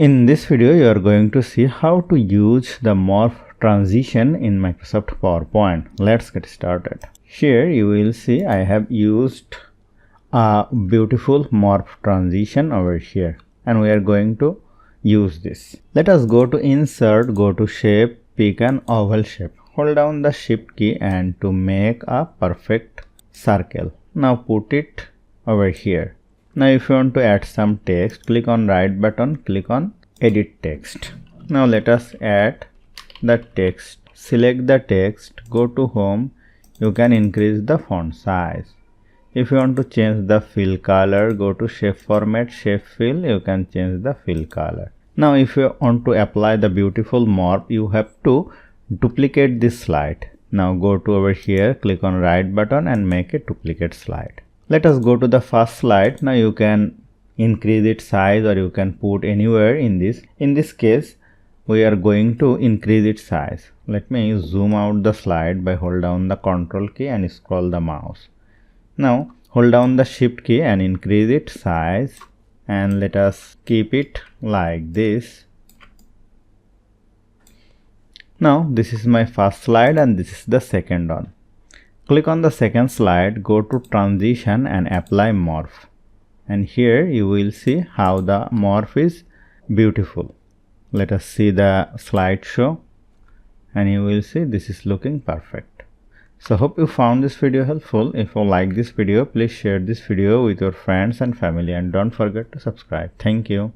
In this video, you are going to see how to use the Morph Transition in Microsoft PowerPoint. Let's get started. Here you will see I have used a beautiful Morph Transition over here, and we are going to use this. Let us go to Insert, go to Shape, pick an oval shape. Hold down the Shift key and to make a perfect circle. Now put it over here. Now if you want to add some text, click on right button, click on edit text. Now let us add the text. Select the text, go to home. You can increase the font size. If you want to change the fill color, go to shape format, shape fill, you can change the fill color. Now if you want to apply the beautiful morph, you have to duplicate this slide. Now go to over here, click on right button and make a duplicate slide. Let us go to the first slide. Now you can increase its size or you can put anywhere in this. In this case, we are going to increase its size. Let me zoom out the slide by hold down the Control key and scroll the mouse. Now hold down the Shift key and increase its size, and let us keep it like this. Now this is my first slide and this is the second one. Click on the second slide, go to Transition and apply Morph. And here you will see how the morph is beautiful. Let us see the slideshow and you will see this is looking perfect. So hope you found this video helpful. If you like this video, please share this video with your friends and family and don't forget to subscribe. Thank you.